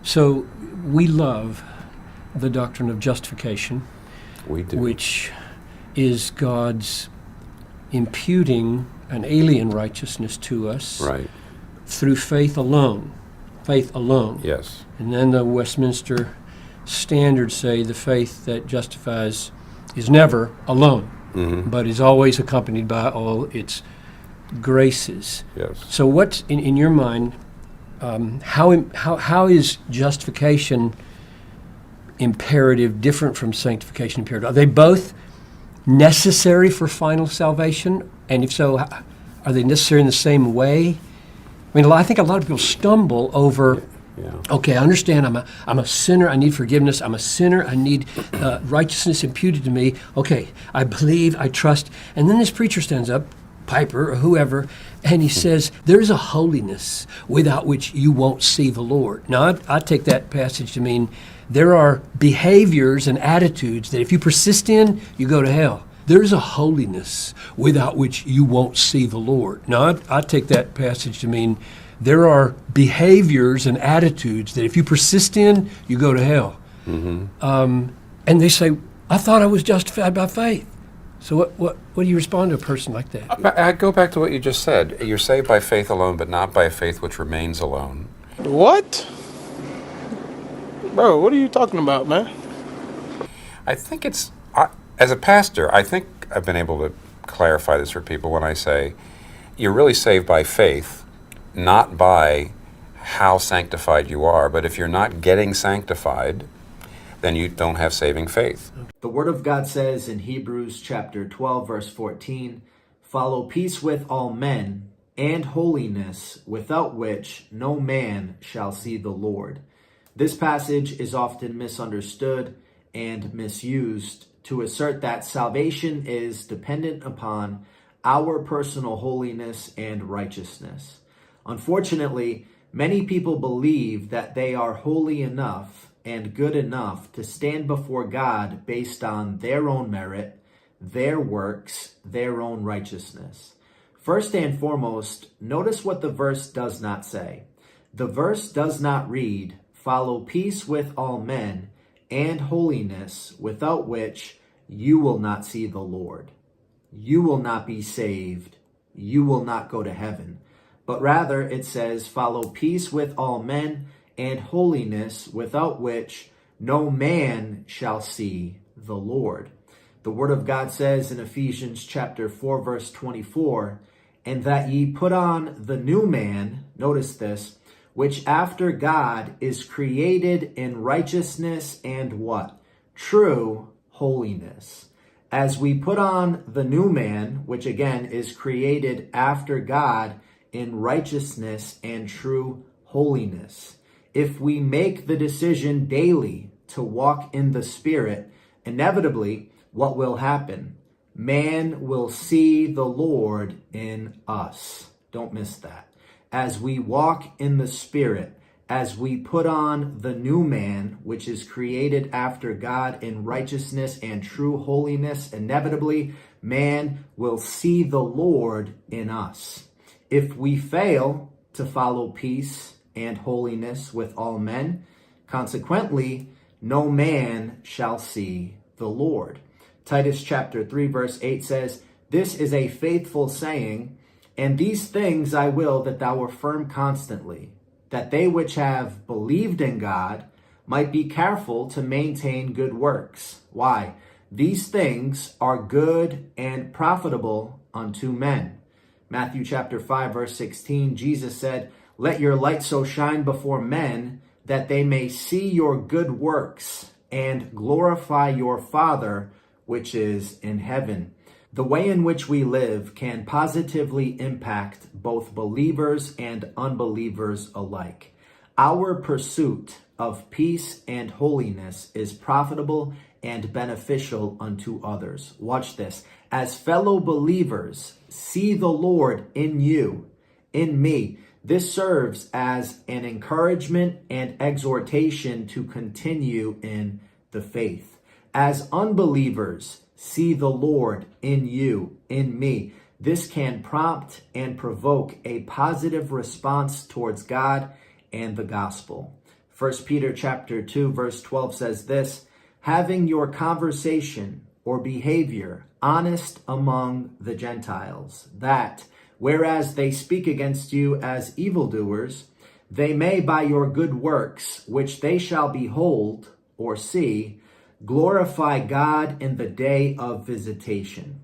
So we love the doctrine of justification. We do. Which is God's imputing an alien righteousness to us right. through faith alone. Faith alone. Yes. And then the Westminster standards say the faith that justifies is never alone, but is always accompanied by all its graces. Yes. So what's, in your mind, how is justification imperative different from sanctification imperative? Are they both necessary for final salvation? And if so, are they necessary in the same way? I mean, I think a lot of people stumble over, okay, I understand I'm a sinner, I need forgiveness, I'm a sinner, I need righteousness imputed to me. Okay, I believe, I trust. And then this preacher stands up, Piper or whoever, and he says, there's a holiness without which you won't see the Lord. Now, I take that passage to mean there are behaviors and attitudes that if you persist in, you go to hell. There's a holiness without which you won't see the Lord. Now, I take that passage to mean there are behaviors and attitudes that if you persist in, you go to hell. And they say, I thought I was justified by faith. So what do you respond to a person like that? I go back to what you just said. You're saved by faith alone, but not by a faith which remains alone. What? Bro, what are you talking about, man? I think it's, as a pastor, I think I've been able to clarify this for people when I say, you're really saved by faith, not by how sanctified you are. But if you're not getting sanctified, then you don't have saving faith. The Word of God says in Hebrews chapter 12, verse 14, "Follow peace with all men and holiness, without which no man shall see the Lord." This passage is often misunderstood and misused to assert that salvation is dependent upon our personal holiness and righteousness. Unfortunately, many people believe that they are holy enough and good enough to stand before God based on their own merit, their works, their own righteousness. First and foremost, notice what the verse does not say. The verse does not read, "Follow peace with all men and holiness, without which you will not see the Lord." You will not be saved. You will not go to heaven. But rather it says, "Follow peace with all men and holiness, without which no man shall see the Lord." The Word of God says in Ephesians chapter 4, verse 24, "And that ye put on the new man," notice this, "which after God is created in righteousness and" what? "True holiness." As we put on the new man, which again is created after God in righteousness and true holiness. If we make the decision daily to walk in the Spirit, inevitably, what will happen? Man will see the Lord in us. Don't miss that. As we walk in the Spirit, as we put on the new man, which is created after God in righteousness and true holiness, inevitably, man will see the Lord in us. If we fail to follow peace and holiness with all men, consequently, no man shall see the Lord. Titus chapter 3, verse 8 says, "This is a faithful saying, and these things I will that thou affirm constantly, that they which have believed in God might be careful to maintain good works." Why? "These things are good and profitable unto men." Matthew chapter 5, verse 16, Jesus said, "Let your light so shine before men that they may see your good works and glorify your Father which is in heaven." The way in which we live can positively impact both believers and unbelievers alike. Our pursuit of peace and holiness is profitable and beneficial unto others. Watch this. As fellow believers see the Lord in you, in me, this serves as an encouragement and exhortation to continue in the faith. As unbelievers see the Lord in you, in me, this can prompt and provoke a positive response towards God and the gospel. 1 Peter chapter 2, verse 12 says this, having your conversation or behavior honest among the Gentiles, that, whereas they speak against you as evildoers, they may by your good works, which they shall behold or see, glorify God in the day of visitation.